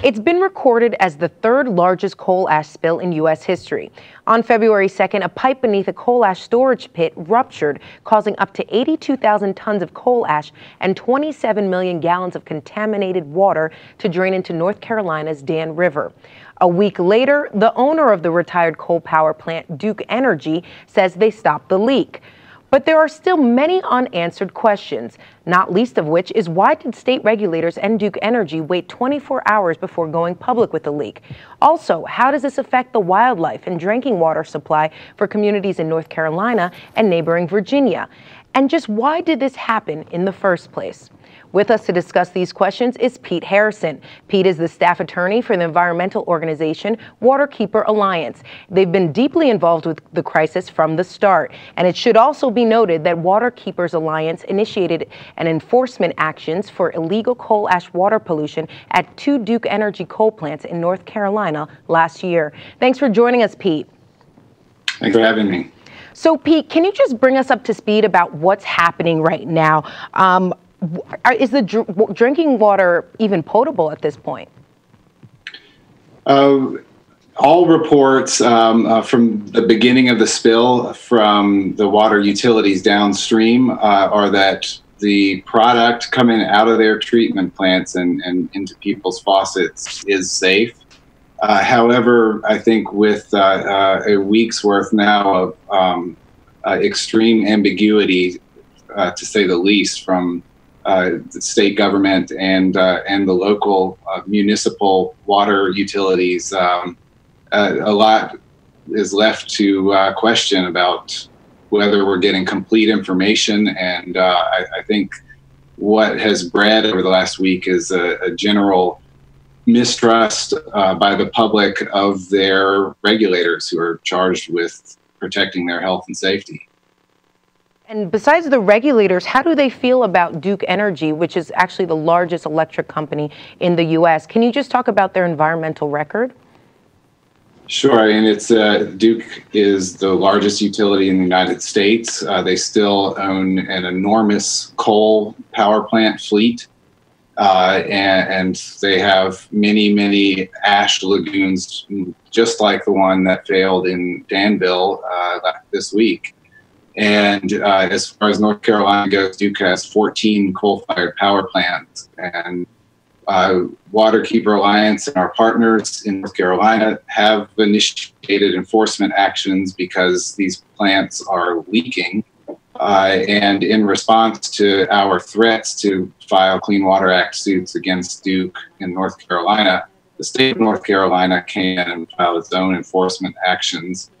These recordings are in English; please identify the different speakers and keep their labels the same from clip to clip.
Speaker 1: It's been recorded as the third largest coal ash spill in U.S. history. On February 2nd, a pipe beneath a coal ash storage pit ruptured, causing up to 82,000 tons of coal ash and 27 million gallons of contaminated water to drain into North Carolina's Dan River. A week later, the owner of the retired coal power plant, Duke Energy, says they stopped the leak. But there are still many unanswered questions, not least of which is why did state regulators and Duke Energy wait 24 hours before going public with the leak? Also, how does this affect the wildlife and drinking water supply for communities in North Carolina and neighboring Virginia? And just why did this happen in the first place? With us to discuss these questions is Pete Harrison. Pete is the staff attorney for the environmental organization Waterkeeper Alliance. They've been deeply involved with the crisis from the start. And it should also be noted that Waterkeepers Alliance initiated an enforcement actions for illegal coal ash water pollution at 2 Duke Energy coal plants in North Carolina last year. Thanks for joining us, Pete.
Speaker 2: Thanks for having me.
Speaker 1: So, Pete, can you just bring us up to speed about what's happening right now? Is the drinking water even potable at this point?
Speaker 2: All reports from the beginning of the spill from the water utilities downstream are that the product coming out of their treatment plants and into people's faucets is safe. However, I think with a week's worth now of extreme ambiguity, to say the least, from the state government and the local municipal water utilities, a lot is left to question about whether we're getting complete information. And I think what has bred over the last week is a general mistrust by the public of their regulators who are charged with protecting their health and safety.
Speaker 1: And besides the regulators, how do they feel about Duke Energy, which is actually the largest electric company in the U.S.? Can you just talk about their environmental record?
Speaker 2: Sure. I mean, it's Duke is the largest utility in the United States. They still own an enormous coal power plant fleet, and they have many ash lagoons, just like the one that failed in Danville this week. And as far as North Carolina goes, Duke has 14 coal-fired power plants. And Waterkeeper Alliance and our partners in North Carolina have initiated enforcement actions because these plants are leaking. And in response to our threats to file Clean Water Act suits against Duke in North Carolina, the state of North Carolina came in and filed its own enforcement actions,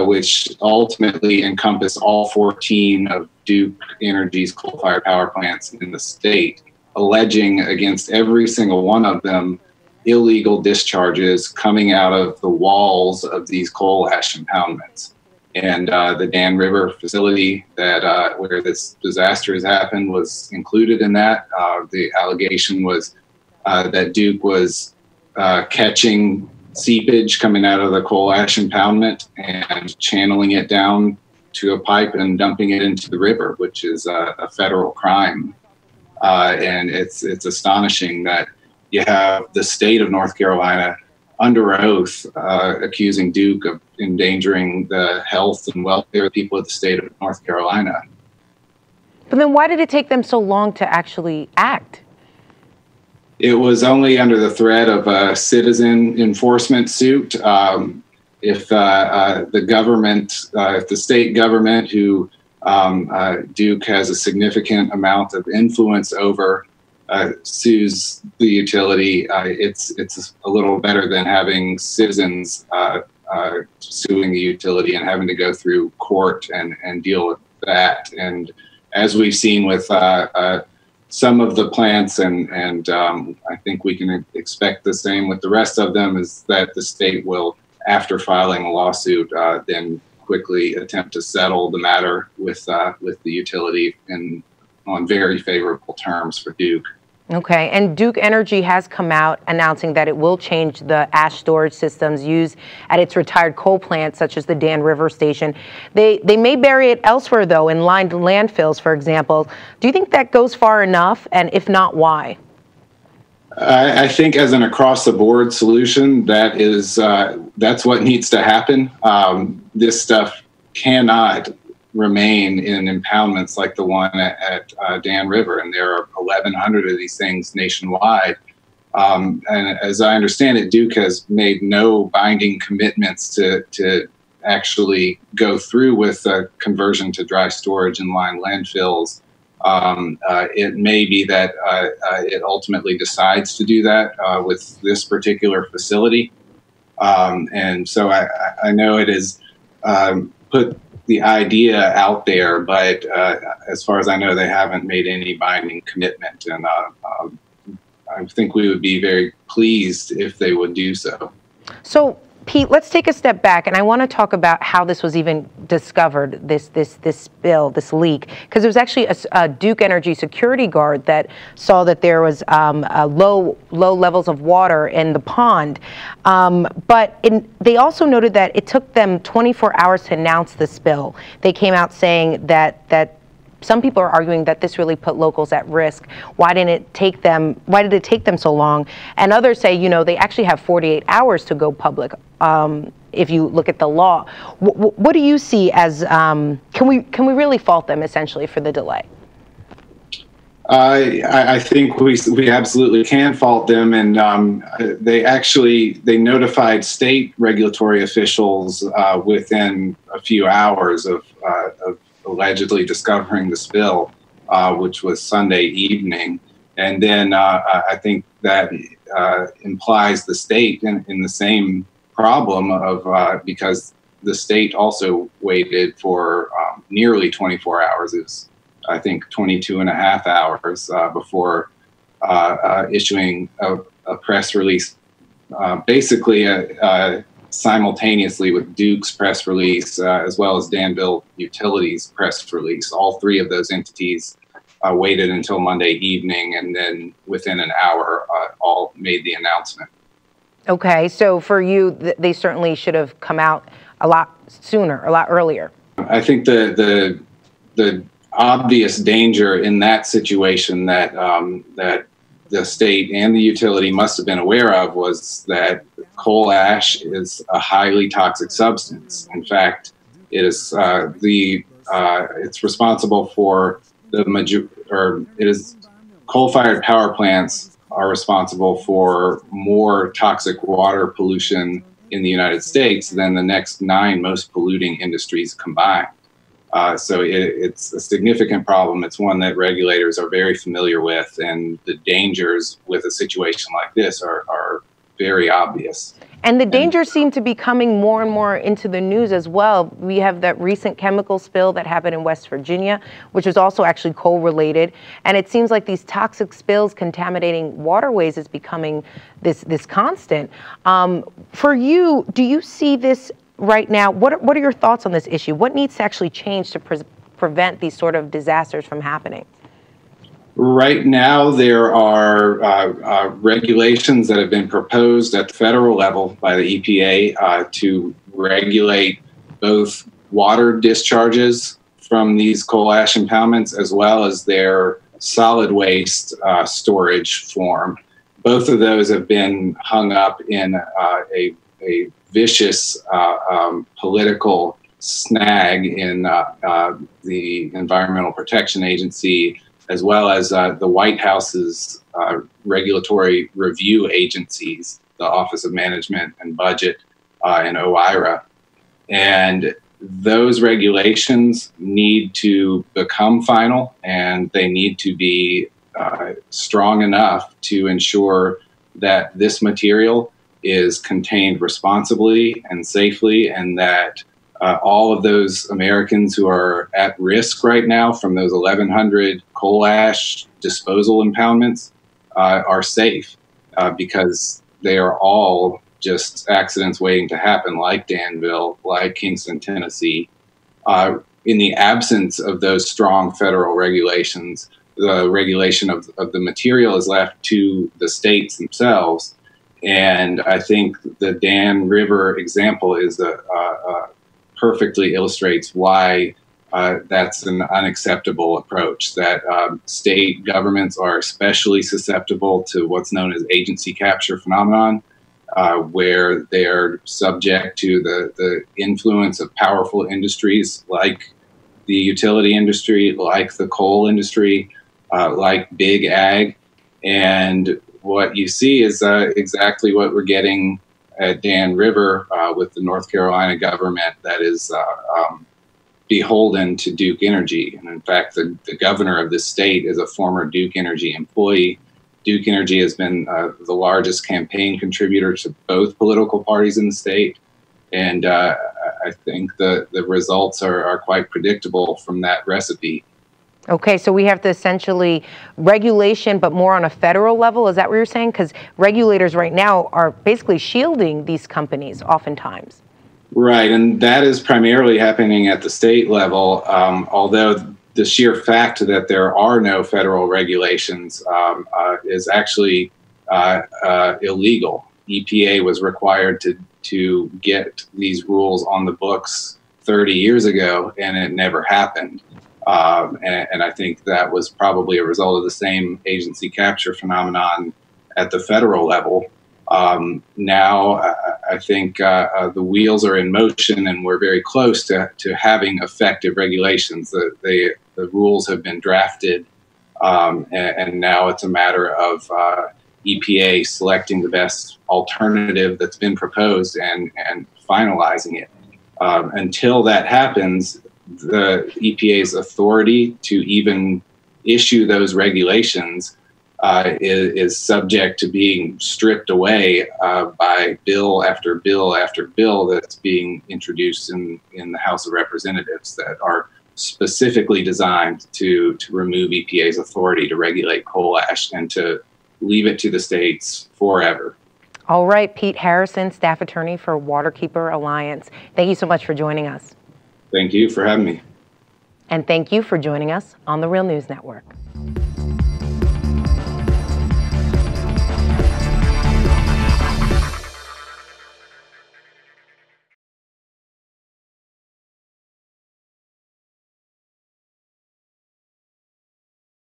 Speaker 2: which ultimately encompass all 14 of Duke Energy's coal-fired power plants in the state, alleging against every single one of them illegal discharges coming out of the walls of these coal ash impoundments. And the Dan River facility that where this disaster has happened was included in that. The allegation was that Duke was catching seepage coming out of the coal ash impoundment and channeling it down to a pipe and dumping it into the river, which is a federal crime. And it's astonishing that you have the state of North Carolina under oath accusing Duke of endangering the health and welfare of people of the state of North Carolina.
Speaker 1: But then why did it take them so long to actually act?
Speaker 2: It was only under the threat of a citizen enforcement suit. If the government, if the state government, who Duke has a significant amount of influence over, sues the utility, it's a little better than having citizens suing the utility and having to go through court and deal with that. And as we've seen with some of the plants, and I think we can expect the same with the rest of them, is that the state will, after filing a lawsuit, then quickly attempt to settle the matter with the utility on very favorable terms for Duke.
Speaker 1: Okay, and Duke Energy has come out announcing that it will change the ash storage systems used at its retired coal plants, such as the Dan River Station. They may bury it elsewhere, though, in lined landfills, for example. Do you think that goes far enough? And if not, why?
Speaker 2: I think as an across-the-board solution, that's what needs to happen. This stuff cannot remain in impoundments like the one at Dan River, and there are 1,100 of these things nationwide. And as I understand it, Duke has made no binding commitments to actually go through with a conversion to dry storage in lined landfills. It may be that it ultimately decides to do that with this particular facility. And so I know it has put the idea out there, but as far as I know, they haven't made any binding commitment. And I think we would be very pleased if they would do so.
Speaker 1: So, Pete, let's take a step back, and I want to talk about how this was even discovered, this spill, this leak, because there was actually a Duke Energy security guard that saw that there was low levels of water in the pond. But they also noted that it took them 24 hours to announce the spill. They came out saying that some people are arguing that this really put locals at risk. Why did it take them so long? And others say, you know, they actually have 48 hours to go public. If you look at the law, what do you see as? Can we really fault them essentially for the delay?
Speaker 2: I think we absolutely can fault them, and they notified state regulatory officials within a few hours of allegedly discovering the spill, which was Sunday evening. And then I think that implies the state in the same problem of because the state also waited for nearly 24 hours. It was, I think, 22 and a half hours before issuing a press release, basically simultaneously with Duke's press release, as well as Danville Utilities press release. All three of those entities waited until Monday evening, and then within an hour, all made the announcement.
Speaker 1: Okay, so for you, they certainly should have come out a lot sooner, a lot earlier.
Speaker 2: I think the obvious danger in that situation that that the state and the utility must have been aware of was that coal ash is a highly toxic substance. In fact, it is it's responsible for coal-fired power plants are responsible for more toxic water pollution in the United States than the next 9 most polluting industries combined. So it's a significant problem. It's one that regulators are very familiar with, and the dangers with a situation like this are very obvious.
Speaker 1: And the dangers seem to be coming more and more into the news as well. We have that recent chemical spill that happened in West Virginia, which was also actually coal-related. And it seems like these toxic spills contaminating waterways is becoming this constant. For you, do you see this right now? What are your thoughts on this issue? What needs to actually change to prevent these sort of disasters from happening?
Speaker 2: Right now, there are regulations that have been proposed at the federal level by the EPA to regulate both water discharges from these coal ash impoundments as well as their solid waste storage form. Both of those have been hung up in a vicious political snag in the Environmental Protection Agency, as well as the White House's regulatory review agencies, the Office of Management and Budget and OIRA. And those regulations need to become final, and they need to be strong enough to ensure that this material is contained responsibly and safely, and that all of those Americans who are at risk right now from those 1,100 coal ash disposal impoundments are safe, because they are all just accidents waiting to happen, like Danville, like Kingston, Tennessee. In the absence of those strong federal regulations, the regulation of the material is left to the states themselves. And I think the Dan River example is perfectly illustrates why that's an unacceptable approach, that state governments are especially susceptible to what's known as agency capture phenomenon, where they're subject to the influence of powerful industries like the utility industry, like the coal industry, like big ag. And what you see is exactly what we're getting at Dan River with the North Carolina government that is beholden to Duke Energy. And in fact, the governor of this state is a former Duke Energy employee. Duke Energy has been the largest campaign contributor to both political parties in the state. And I think the results are quite predictable from that recipe.
Speaker 1: Okay, so we have to essentially regulation, but more on a federal level. Is that what you're saying? Because regulators right now are basically shielding these companies oftentimes.
Speaker 2: Right, and that is primarily happening at the state level, although the sheer fact that there are no federal regulations is actually illegal. EPA was required to get these rules on the books 30 years ago, and it never happened. And I think that was probably a result of the same agency capture phenomenon at the federal level. Now, I think the wheels are in motion, and we're very close to having effective regulations. The rules have been drafted, and now it's a matter of EPA selecting the best alternative that's been proposed and finalizing it. Until that happens, the EPA's authority to even issue those regulations is subject to being stripped away by bill after bill after bill that's being introduced in the House of Representatives that are specifically designed to remove EPA's authority to regulate coal ash and to leave it to the states forever.
Speaker 1: All right, Pete Harrison, staff attorney for Waterkeeper Alliance. Thank you so much for joining us.
Speaker 2: Thank you for having me.
Speaker 1: And thank you for joining us on the Real News Network.